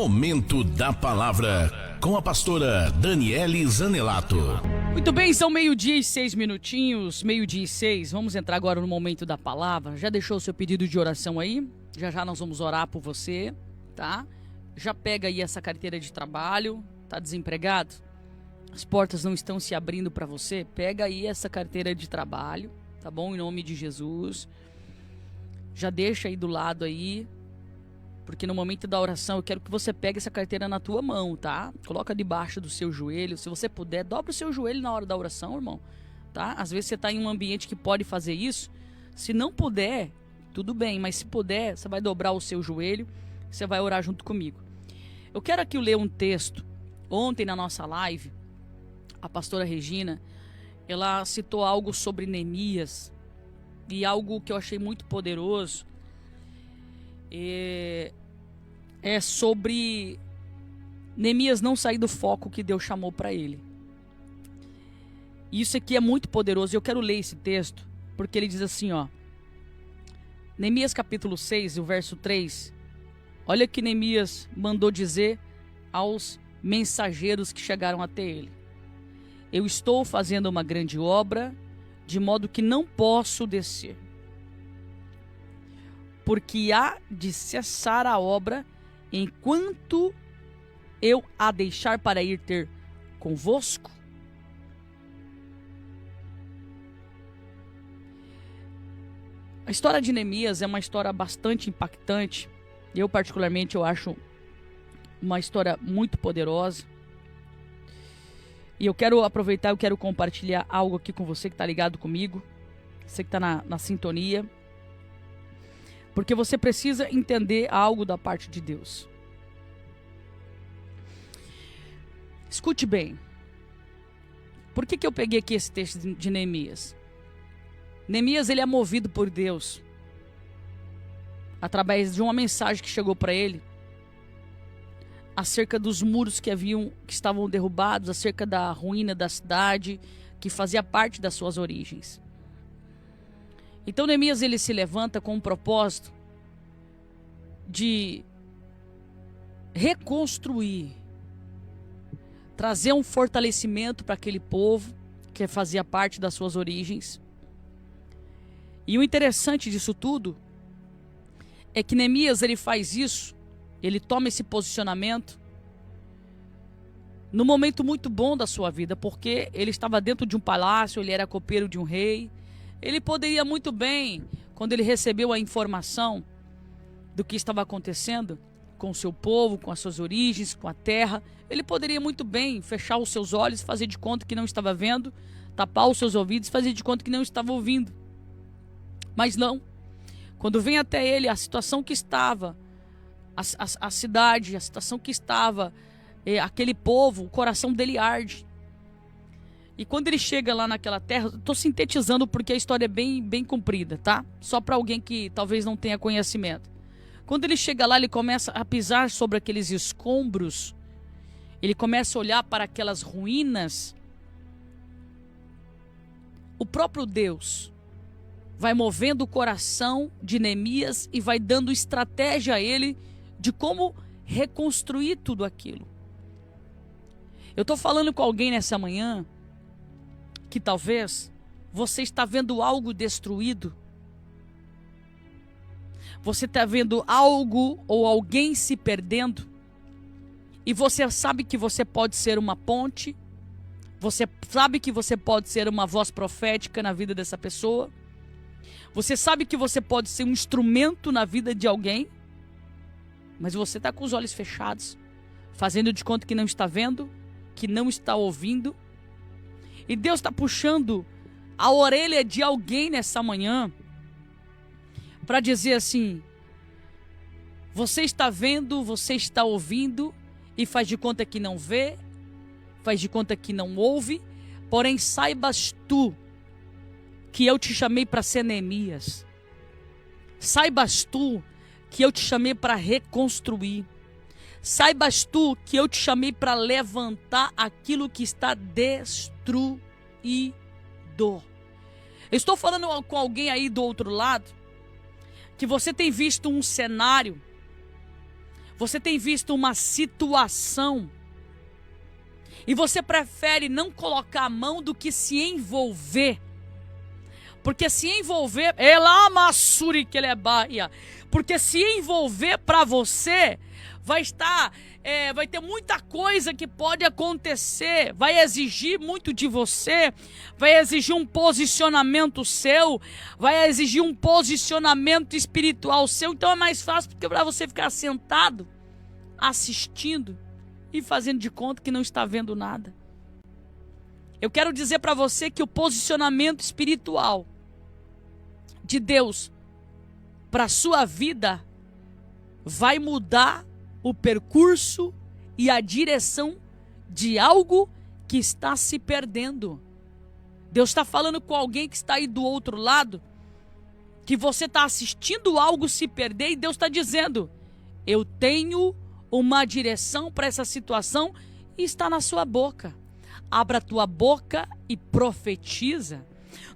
Momento da Palavra, com a pastora Daniele Zanelato. Muito bem, são 12:06, 12:06. Vamos entrar agora no Momento da Palavra. Já deixou o seu pedido de oração aí? Já já nós vamos orar por você, tá? Já pega aí essa carteira de trabalho, tá desempregado? As portas não estão se abrindo para você? Pega aí essa carteira de trabalho, tá bom? Em nome de Jesus. Já deixa aí do lado aí, porque no momento da oração eu quero que você pegue essa carteira na tua mão, tá? Coloca debaixo do seu joelho. Se você puder, dobra o seu joelho na hora da oração, irmão, tá? Às vezes você está em um ambiente que pode fazer isso. Se não puder, tudo bem, mas se puder, você vai dobrar o seu joelho, você vai orar junto comigo. Eu quero aqui ler um texto. Ontem na nossa live, a pastora Regina, ela citou algo sobre Neemias, e algo que eu achei muito poderoso é sobre Neemias não sair do foco que Deus chamou para ele. Isso aqui é muito poderoso, e eu quero ler esse texto, porque ele diz assim, ó, Neemias capítulo 6, o verso 3, olha o que Neemias mandou dizer aos mensageiros que chegaram até ele. Eu estou fazendo uma grande obra, de modo que não posso descer, porque há de cessar a obra enquanto eu a deixar para ir ter convosco. A história de Neemias é uma história bastante impactante. Eu particularmente eu acho uma história muito poderosa. E eu quero aproveitar, eu quero compartilhar algo aqui com você que está ligado comigo, você que está na sintonia, porque você precisa entender algo da parte de Deus. Escute bem. Por que eu peguei aqui esse texto de Neemias? Neemias, ele é movido por Deus através de uma mensagem que chegou para ele acerca dos muros que estavam derrubados, acerca da ruína da cidade, que fazia parte das suas origens. Então Neemias, ele se levanta com um propósito de reconstruir, trazer um fortalecimento para aquele povo que fazia parte das suas origens. E o interessante disso tudo é que Neemias, ele faz isso, ele toma esse posicionamento num momento muito bom da sua vida, porque ele estava dentro de um palácio, ele era copeiro de um rei. Ele poderia muito bem, quando ele recebeu a informação do que estava acontecendo com o seu povo, com as suas origens, com a terra, ele poderia muito bem fechar os seus olhos, fazer de conta que não estava vendo, tapar os seus ouvidos, fazer de conta que não estava ouvindo. Mas não. Quando vem até ele a situação que estava, a cidade, a situação que estava, aquele povo, o coração dele arde. E quando ele chega lá naquela terra, estou sintetizando porque a história é bem comprida, tá? Só para alguém que talvez não tenha conhecimento. Quando ele chega lá, ele começa a pisar sobre aqueles escombros, ele começa a olhar para aquelas ruínas. O próprio Deus vai movendo o coração de Neemias e vai dando estratégia a ele de como reconstruir tudo aquilo. Eu estou falando com alguém nessa manhã que talvez você está vendo algo destruído. Você está vendo algo ou alguém se perdendo. E você sabe que você pode ser uma ponte. Você sabe que você pode ser uma voz profética na vida dessa pessoa. Você sabe que você pode ser um instrumento na vida de alguém. Mas você está com os olhos fechados, fazendo de conta que não está vendo, que não está ouvindo. E Deus está puxando a orelha de alguém nessa manhã para dizer assim: você está vendo, você está ouvindo e faz de conta que não vê, faz de conta que não ouve, porém saibas tu que eu te chamei para ser Neemias. Saibas tu que eu te chamei para reconstruir. Saibas tu que eu te chamei para levantar aquilo que está destruído. Eu estou falando com alguém aí do outro lado, que você tem visto um cenário, Você tem visto uma situação e você prefere não colocar a mão do que se envolver. Porque se envolver, porque se envolver para você vai ter muita coisa que pode acontecer, vai exigir muito de você, vai exigir um posicionamento seu, vai exigir um posicionamento espiritual seu. Então é mais fácil para você ficar sentado, assistindo e fazendo de conta que não está vendo nada. Eu quero dizer para você que o posicionamento espiritual de Deus para a sua vida vai mudar o percurso e a direção de algo que está se perdendo. Deus está falando com alguém que está aí do outro lado, que você está assistindo algo se perder, e Deus está dizendo: eu tenho uma direção para essa situação e está na sua boca. Abra a tua boca e profetiza.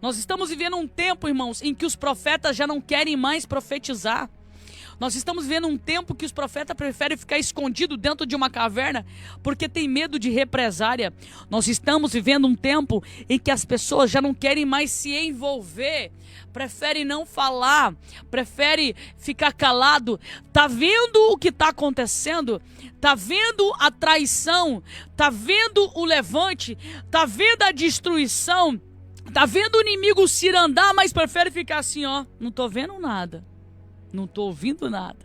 Nós estamos vivendo um tempo, irmãos, em que os profetas já não querem mais profetizar. Nós estamos vivendo um tempo que os profetas preferem ficar escondidos dentro de uma caverna porque tem medo de represária. Nós estamos vivendo um tempo em que as pessoas já não querem mais se envolver, preferem não falar, preferem ficar calado. Tá vendo o que está acontecendo? Tá vendo a traição? Tá vendo o levante? Tá vendo a destruição? Tá vendo o inimigo cirandar, mas prefere ficar assim, ó, não tô vendo nada. Não estou ouvindo nada.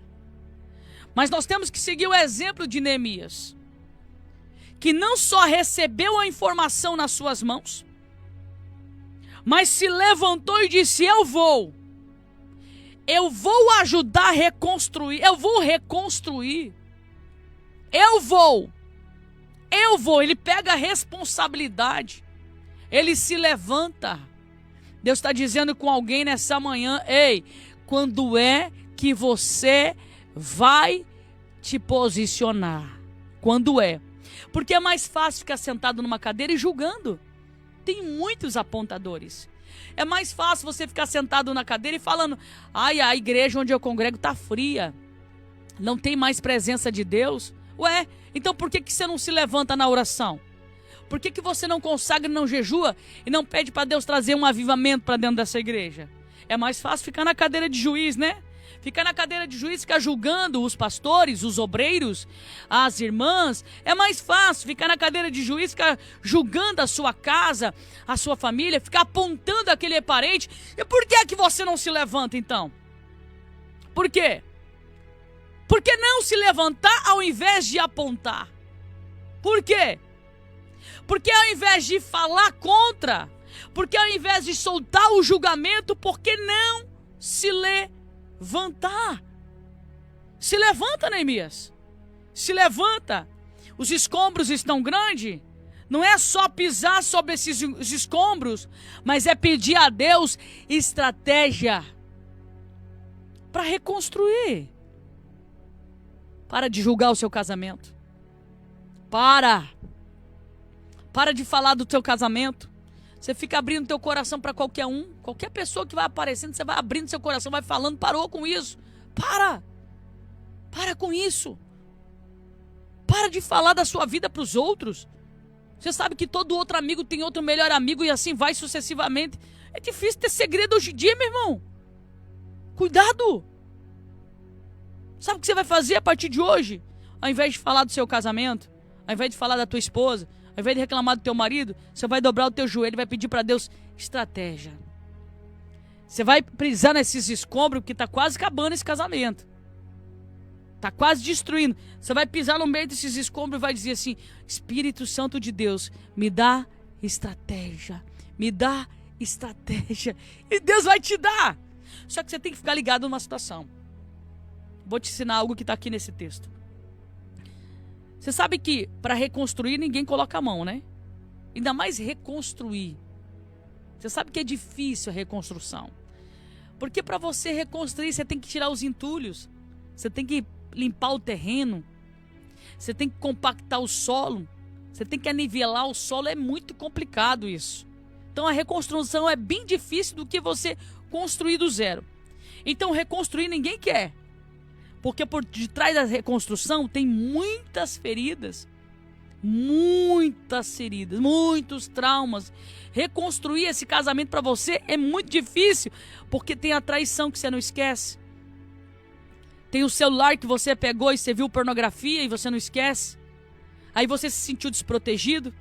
Mas nós temos que seguir o exemplo de Neemias, que não só recebeu a informação nas suas mãos, mas se levantou e disse: eu vou ajudar a reconstruir, eu vou reconstruir, eu vou. Ele pega a responsabilidade, ele se levanta. Deus está dizendo com alguém nessa manhã: ei, quando é que você vai te posicionar? Quando é? Porque é mais fácil ficar sentado numa cadeira e julgando. Tem muitos apontadores. É mais fácil você ficar sentado na cadeira e falando: ai, a igreja onde eu congrego está fria, não tem mais presença de Deus. Ué, então por que você não se levanta na oração? Por que você não consagra e não jejua e não pede para Deus trazer um avivamento para dentro dessa igreja? É mais fácil ficar na cadeira de juiz, né? Ficar na cadeira de juiz, ficar julgando os pastores, os obreiros, as irmãs. É mais fácil ficar na cadeira de juiz, ficar julgando a sua casa, a sua família, ficar apontando aquele parente. E por que é que você não se levanta, então? Por quê? Por que não se levantar ao invés de apontar? Por quê? Porque ao invés de falar contra, porque ao invés de soltar o julgamento, por que não se levantar? Se levanta, Neemias. Se levanta. Os escombros estão grandes. Não é só pisar sobre esses escombros, mas é pedir a Deus estratégia para reconstruir. Para de julgar o seu casamento. Para de falar do seu casamento. Você fica abrindo teu coração para qualquer um. Qualquer pessoa que vai aparecendo, você vai abrindo seu coração, vai falando. Parou com isso. Para com isso. Para de falar da sua vida para os outros. Você sabe que todo outro amigo tem outro melhor amigo e assim vai sucessivamente. É difícil ter segredo hoje em dia, meu irmão. Cuidado. Sabe o que você vai fazer a partir de hoje? Ao invés de falar do seu casamento, ao invés de falar da tua esposa, ao invés de reclamar do teu marido, você vai dobrar o teu joelho e vai pedir para Deus estratégia. Você vai pisar nesses escombros que está quase acabando esse casamento. Está quase destruindo. Você vai pisar no meio desses escombros e vai dizer assim: Espírito Santo de Deus, me dá estratégia. Me dá estratégia. E Deus vai te dar. Só que você tem que ficar ligado numa situação. Vou te ensinar algo que está aqui nesse texto. Você sabe que para reconstruir ninguém coloca a mão, né? Ainda mais reconstruir. Você sabe que é difícil a reconstrução. Porque para você reconstruir, você tem que tirar os entulhos. Você tem que limpar o terreno. Você tem que compactar o solo. Você tem que anivelar o solo. É muito complicado isso. Então a reconstrução é bem difícil do que você construir do zero. Então reconstruir ninguém quer. Porque por detrás da reconstrução tem muitas feridas. Muitas feridas, muitos traumas. Reconstruir esse casamento para você é muito difícil, porque tem a traição que você não esquece. Tem o celular que você pegou e você viu pornografia e você não esquece. Aí você se sentiu desprotegido,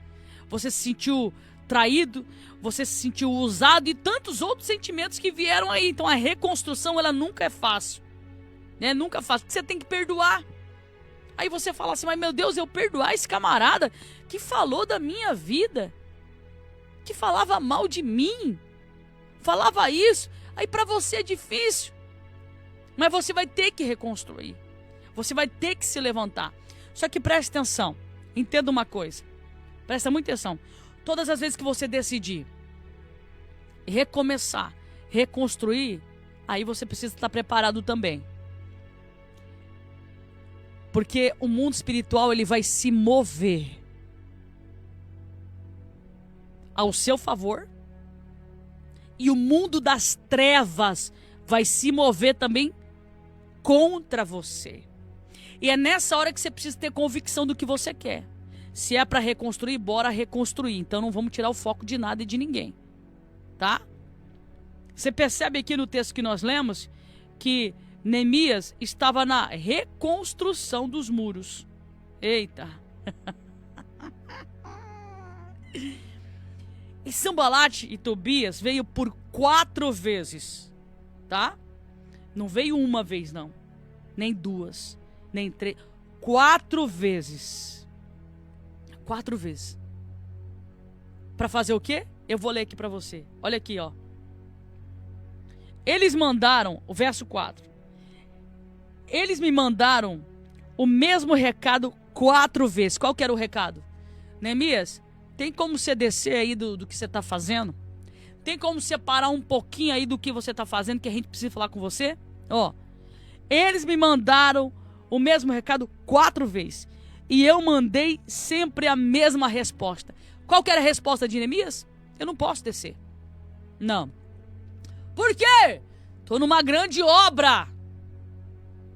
você se sentiu traído, você se sentiu usado e tantos outros sentimentos que vieram aí. Então a reconstrução, ela nunca é fácil, né? Nunca é fácil, porque você tem que perdoar. Aí você fala assim, mas meu Deus, eu perdoar esse camarada que falou da minha vida, que falava mal de mim, falava isso. Aí pra você é difícil, mas você vai ter que reconstruir, você vai ter que se levantar. Só que preste atenção, entenda uma coisa, presta muita atenção. Todas as vezes que você decidir recomeçar, reconstruir, aí você precisa estar preparado também. Porque o mundo espiritual, ele vai se mover ao seu favor. E o mundo das trevas vai se mover também contra você. E é nessa hora que você precisa ter convicção do que você quer. Se é para reconstruir, bora reconstruir. Então não vamos tirar o foco de nada e de ninguém. Tá? Você percebe aqui no texto que nós lemos que Neemias estava na reconstrução dos muros. Eita! E Sanbalate e Tobias veio por 4 vezes, tá? Não veio uma vez, não. Nem 2, nem 3. 4 vezes. 4 vezes. Para fazer o quê? Eu vou ler aqui para você. Olha aqui, ó. Eles mandaram, o verso 4. Eles me mandaram o mesmo recado 4 vezes. Qual que era o recado? Neemias, tem como você descer aí do que você está fazendo? Tem como você parar um pouquinho aí do que você está fazendo, que a gente precisa falar com você? Ó, eles me mandaram o mesmo recado 4 vezes. E eu mandei sempre a mesma resposta. Qual que era a resposta de Neemias? Eu não posso descer. Não. Por quê? Estou numa grande obra.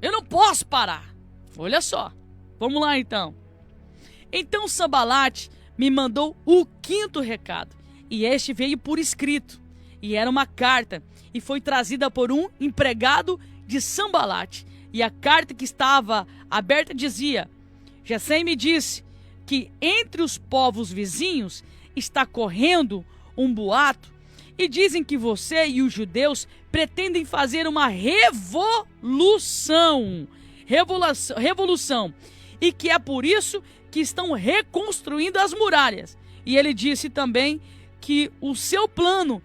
Eu não posso parar. Olha só. Vamos lá então. Então Sanbalate me mandou o 5º recado. E este veio por escrito. E era uma carta. E foi trazida por um empregado de Sanbalate. E a carta que estava aberta dizia: Gesem me disse que entre os povos vizinhos está correndo um boato. E dizem que você e os judeus pretendem fazer uma revolução. E que é por isso que estão reconstruindo as muralhas. E ele disse também que o seu plano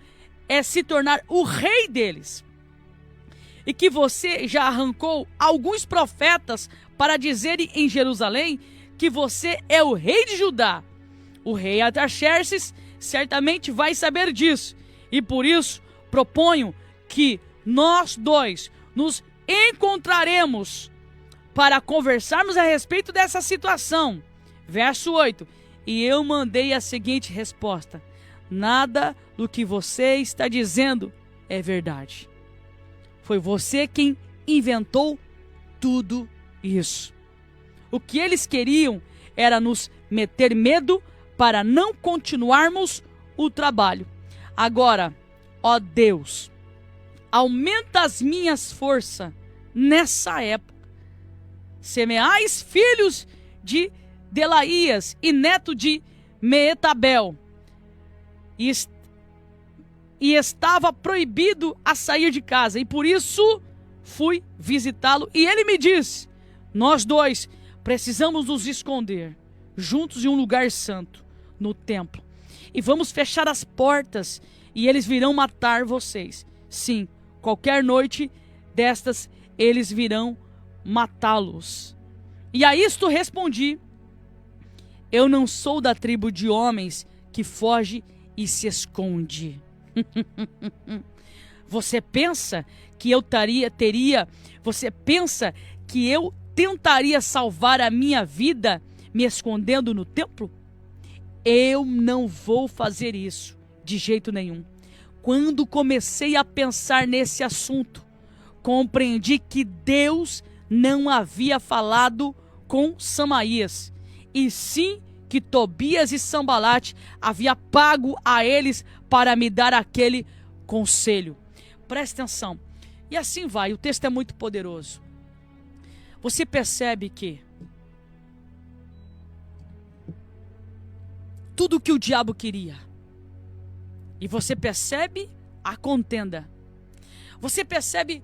é se tornar o rei deles. E que você já arrancou alguns profetas para dizerem em Jerusalém que você é o rei de Judá. O rei Artaxerxes certamente vai saber disso. E por isso proponho que nós dois nos encontraremos para conversarmos a respeito dessa situação. Verso 8. E eu mandei a seguinte resposta: nada do que você está dizendo é verdade. Foi você quem inventou tudo isso. O que eles queriam era nos meter medo para não continuarmos o trabalho. Agora, ó Deus, aumenta as minhas forças nessa época. Semeais filhos de Delaías e neto de Meetabel. E estava proibido a sair de casa. E por isso fui visitá-lo. E ele me disse: nós dois precisamos nos esconder juntos em um lugar santo, no templo. E vamos fechar as portas e eles virão matar vocês. Sim, qualquer noite destas eles virão matá-los. E a isto respondi: eu não sou da tribo de homens que foge e se esconde. Você pensa que eu você pensa que eu tentaria salvar a minha vida me escondendo no templo? Eu não vou fazer isso de jeito nenhum. Quando comecei a pensar nesse assunto, compreendi que Deus não havia falado com Samaías, e sim que Tobias e Sambalate havia pago a eles para me dar aquele conselho. Presta atenção. E assim vai, o texto é muito poderoso. Você percebe que tudo o que o diabo queria, e você percebe a contenda, você percebe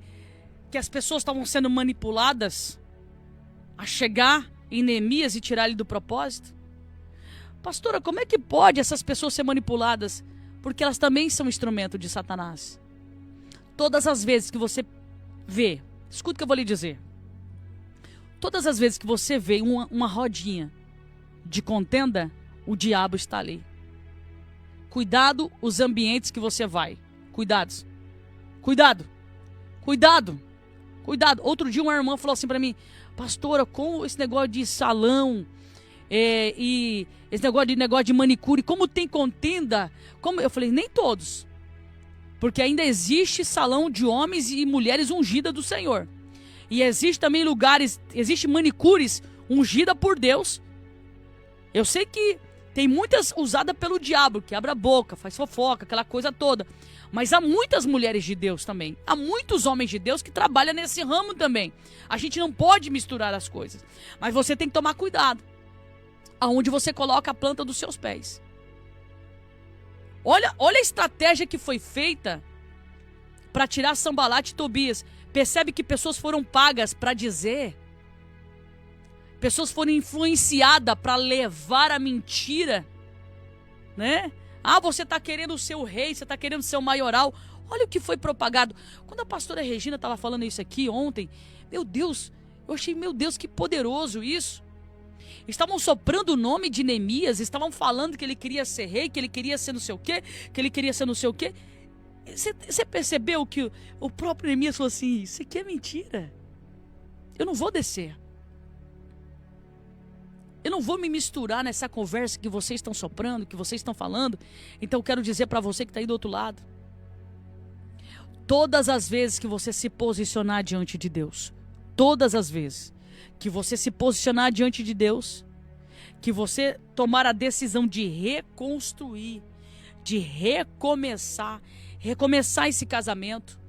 que as pessoas estavam sendo manipuladas a chegar em Neemias e tirar ele do propósito. Pastora, como é que pode essas pessoas ser manipuladas? Porque elas também são instrumento de Satanás. Todas as vezes que você vê, escuta o que eu vou lhe dizer. Todas as vezes que você vê uma rodinha de contenda, o diabo está ali. Cuidado os ambientes que você vai. Cuidado. Outro dia uma irmã falou assim pra mim: pastora, como esse negócio de salão e esse negócio de manicure, como tem contenda? Como? Eu falei, nem todos. Porque ainda existe salão de homens e mulheres ungidas do Senhor. E existe também lugares, existe manicures ungida por Deus. Eu sei que tem muitas usadas pelo diabo, que abre a boca, faz fofoca, aquela coisa toda. Mas há muitas mulheres de Deus também. Há muitos homens de Deus que trabalham nesse ramo também. A gente não pode misturar as coisas. Mas você tem que tomar cuidado aonde você coloca a planta dos seus pés. Olha a estratégia que foi feita para tirar Sambalate e Tobias. Percebe que pessoas foram pagas para dizer. Pessoas foram influenciadas para levar a mentira, né? Ah, você está querendo ser o rei, você está querendo ser o maioral. Olha o que foi propagado. Quando a pastora Regina estava falando isso aqui ontem, meu Deus, eu achei, meu Deus, que poderoso isso. Estavam soprando o nome de Neemias, estavam falando que ele queria ser rei, que ele queria ser não sei o quê, que ele queria ser não sei o quê. Você percebeu que o próprio Neemias falou assim: isso aqui é mentira. Eu não vou descer. Eu não vou me misturar nessa conversa que vocês estão soprando, que vocês estão falando. Então eu quero dizer para você que está aí do outro lado. Todas as vezes que você se posicionar diante de Deus, todas as vezes que você se posicionar diante de Deus, que você tomar a decisão de reconstruir, de recomeçar esse casamento,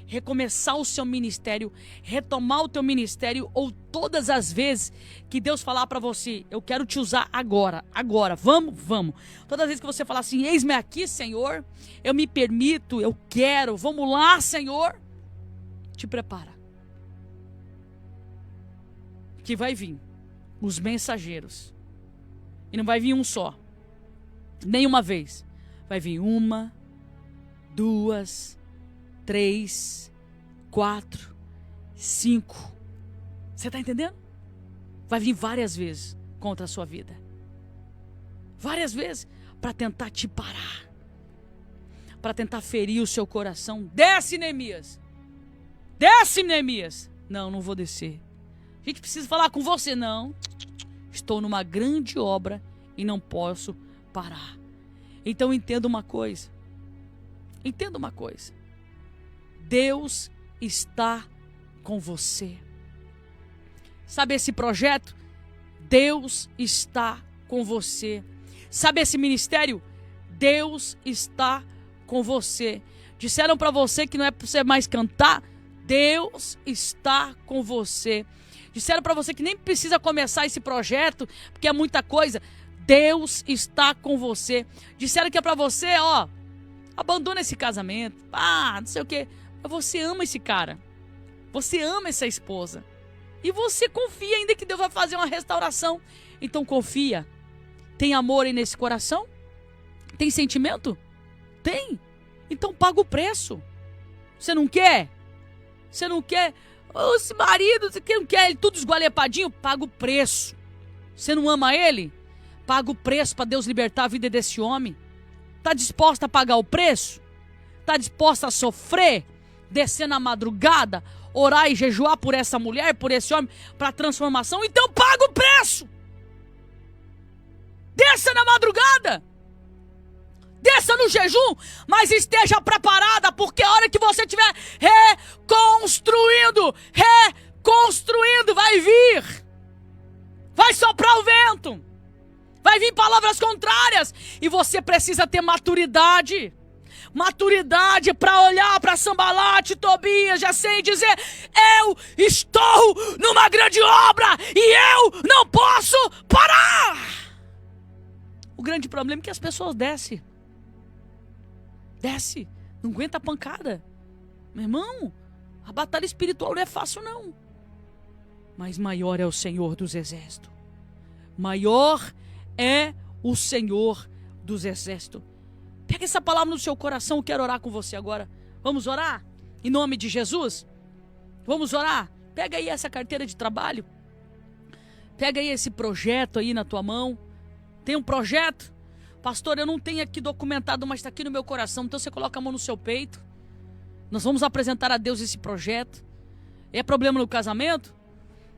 recomeçar o seu ministério, retomar o teu ministério, ou todas as vezes que Deus falar para você: eu quero te usar agora, vamos. Todas as vezes que você falar assim: eis-me aqui, Senhor, eu me permito, eu quero, vamos lá, Senhor, te prepara. Que vai vir os mensageiros, e não vai vir um só, nem uma vez, vai vir 1, 2, 3, 4, 5. Você está entendendo? Vai vir várias vezes contra a sua vida. Várias vezes para tentar te parar, para tentar ferir o seu coração. Desce, Neemias. Não vou descer. A gente precisa falar com você. Não. Estou numa grande obra e não posso parar. Então entenda uma coisa. Deus está com você. Sabe esse projeto? Deus está com você. Sabe esse ministério? Deus está com você. Disseram para você que não é para você mais cantar? Deus está com você. Disseram para você que nem precisa começar esse projeto, porque é muita coisa. Deus está com você. Disseram que é para você, abandona esse casamento. Não sei o quê. Mas você ama esse cara. Você ama essa esposa. E você confia ainda que Deus vai fazer uma restauração. Então confia. Tem amor aí nesse coração? Tem sentimento? Tem. Então paga o preço. Você não quer? Esse marido, você não quer ele tudo esgualepadinho? Paga o preço. Você não ama ele? Paga o preço para Deus libertar a vida desse homem. Está disposta a pagar o preço? Está disposta a sofrer? Descer na madrugada? Orar e jejuar por essa mulher, por esse homem, para transformação? Então paga o preço! Desça na madrugada! Desça no jejum, mas esteja preparada, porque a hora que você estiver reconstruindo, construindo, vai vir. Vai soprar o vento. Vai vir palavras contrárias. E você precisa ter maturidade. Maturidade para olhar para Sambalate, Tobias, Gesem e dizer: eu estou numa grande obra e eu não posso parar. O grande problema é que as pessoas descem. Não aguenta a pancada. Meu irmão, a batalha espiritual não é fácil não. Mas maior é o Senhor dos Exércitos. Maior é o Senhor dos Exércitos. Pega essa palavra no seu coração, eu quero orar com você agora. Vamos orar? Em nome de Jesus? Vamos orar? Pega aí essa carteira de trabalho. Pega aí esse projeto aí na tua mão. Tem um projeto? Pastor, eu não tenho aqui documentado, mas está aqui no meu coração. Então você coloca a mão no seu peito. Nós vamos apresentar a Deus esse projeto. É problema no casamento?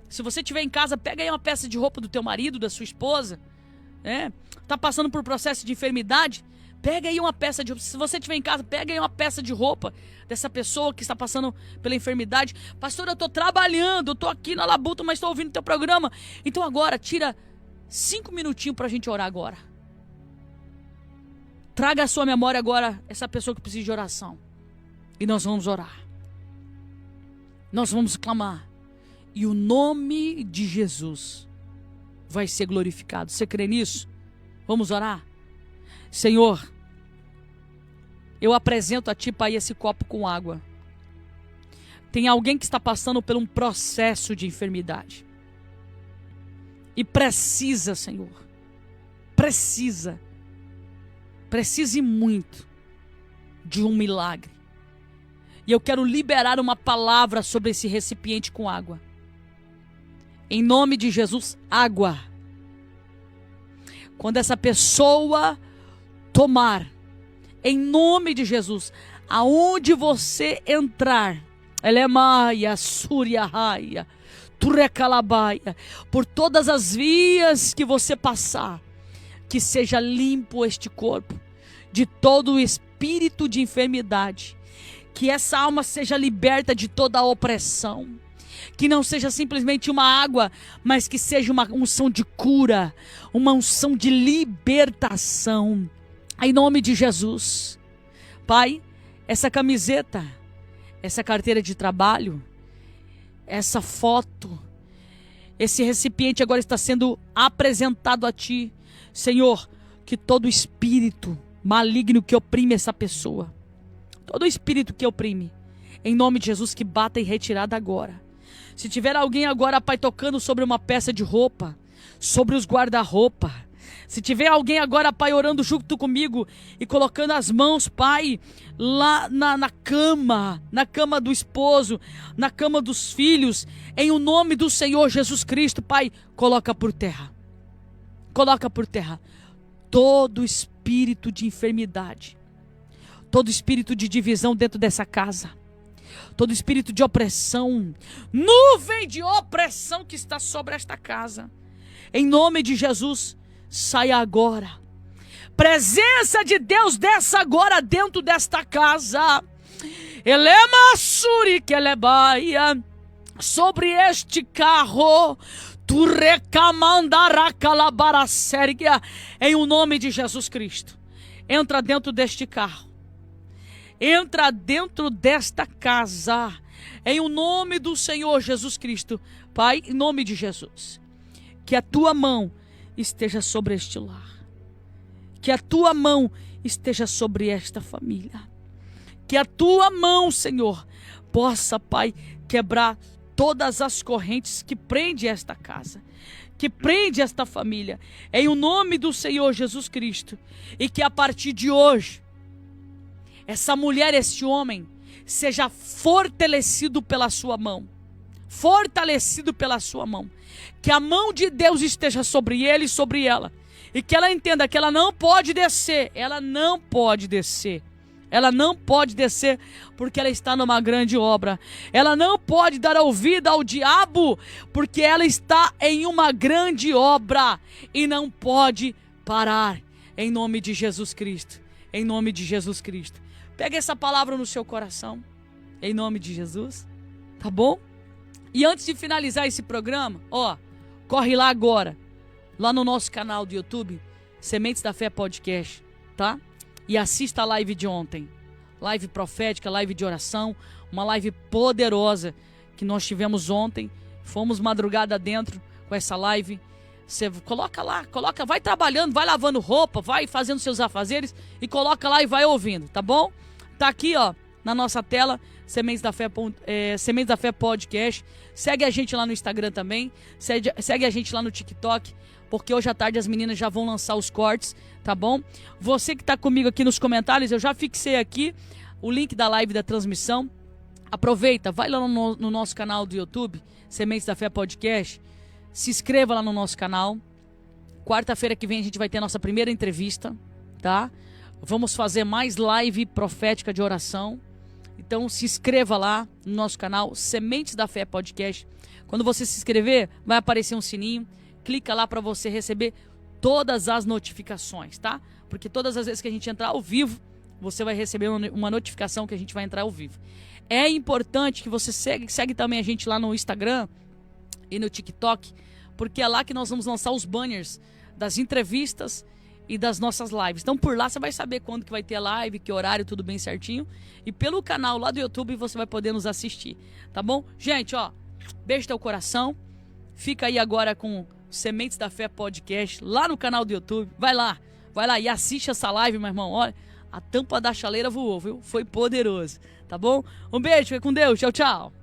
Se você estiver em casa, pega aí uma peça de roupa do teu marido, da sua esposa. Está passando por processo de enfermidade? Pega aí uma peça de roupa. Se você estiver em casa, pega aí uma peça de roupa dessa pessoa que está passando pela enfermidade. Pastor, eu estou trabalhando, eu estou aqui na labuta, mas estou ouvindo o teu programa. Então agora, tira 5 minutinhos para a gente orar agora. Traga à sua memória agora essa pessoa que precisa de oração. E nós vamos orar. Nós vamos clamar. E o nome de Jesus vai ser glorificado. Você crê nisso? Vamos orar? Senhor, eu apresento a Ti, Pai, esse copo com água. Tem alguém que está passando por um processo de enfermidade. E precisa, Senhor. Precisa muito de um milagre. E eu quero liberar uma palavra sobre esse recipiente com água. Em nome de Jesus, água. Quando essa pessoa tomar, em nome de Jesus, aonde você entrar, Elemaia, Súria, Raia, Turecalabaia, por todas as vias que você passar, que seja limpo este corpo de todo o espírito de enfermidade, que essa alma seja liberta de toda a opressão, que não seja simplesmente uma água, mas que seja uma unção de cura, uma unção de libertação, em nome de Jesus. Pai, essa camiseta, essa carteira de trabalho, essa foto, esse recipiente agora está sendo apresentado a Ti, Senhor, que todo espírito maligno que oprime essa pessoa, todo espírito que oprime, em nome de Jesus, que bata em retirada agora. Se tiver alguém agora, Pai, tocando sobre uma peça de roupa, sobre os guarda-roupa, se tiver alguém agora, Pai, orando junto comigo e colocando as mãos, Pai, lá na cama do esposo, na cama dos filhos, em o nome do Senhor Jesus Cristo, Pai, coloca por terra todo espírito de enfermidade, todo espírito de divisão dentro dessa casa, todo espírito de opressão, nuvem de opressão que está sobre esta casa, em nome de Jesus, saia agora. Presença de Deus desça agora dentro desta casa. Elema suri que elebaia sobre este carro. Tu recamandará calabara sérgia, em o nome de Jesus Cristo. Entra dentro deste carro. Entra dentro desta casa, em o nome do Senhor Jesus Cristo. Pai, em nome de Jesus, que a Tua mão esteja sobre este lar, que a Tua mão esteja sobre esta família, que a Tua mão, Senhor, possa, Pai, quebrar todas as correntes que prende esta casa, que prende esta família, em o nome do Senhor Jesus Cristo, e que a partir de hoje, essa mulher, esse homem, seja fortalecido pela sua mão, que a mão de Deus esteja sobre ele e sobre ela, e que ela entenda que ela não pode descer, porque ela está numa grande obra, ela não pode dar ouvido ao diabo, porque ela está em uma grande obra, e não pode parar, em nome de Jesus Cristo, pega essa palavra no seu coração, em nome de Jesus, tá bom? E antes de finalizar esse programa, ó, corre lá agora, lá no nosso canal do YouTube, Sementes da Fé Podcast, tá? E assista a live de ontem. Live profética, live de oração, uma live poderosa que nós tivemos ontem. Fomos madrugada dentro com essa live. Você coloca lá, vai trabalhando, vai lavando roupa, vai fazendo seus afazeres e coloca lá e vai ouvindo, tá bom? Tá aqui, ó, na nossa tela, Sementes da Fé Podcast. Segue a gente lá no Instagram também, segue a gente lá no TikTok, porque hoje à tarde as meninas já vão lançar os cortes, tá bom? Você que tá comigo aqui nos comentários, eu já fixei aqui o link da live da transmissão. Aproveita, vai lá no nosso canal do YouTube, Sementes da Fé Podcast. Se inscreva lá no nosso canal. Quarta-feira que vem a gente vai ter a nossa primeira entrevista, tá? Vamos fazer mais live profética de oração. Então se inscreva lá no nosso canal, Sementes da Fé Podcast. Quando você se inscrever, vai aparecer um sininho. Clica lá para você receber todas as notificações, tá? Porque todas as vezes que a gente entrar ao vivo, você vai receber uma notificação que a gente vai entrar ao vivo. É importante que você segue também a gente lá no Instagram e no TikTok, porque é lá que nós vamos lançar os banners das entrevistas e das nossas lives. Então por lá você vai saber quando que vai ter a live, que horário, tudo bem certinho. E pelo canal lá do YouTube você vai poder nos assistir, tá bom? Gente, ó, beijo teu coração. Fica aí agora com Sementes da Fé Podcast lá no canal do YouTube. Vai lá e assiste essa live, meu irmão. Olha, a tampa da chaleira voou, viu? Foi poderoso, tá bom? Um beijo, fica com Deus. Tchau, tchau.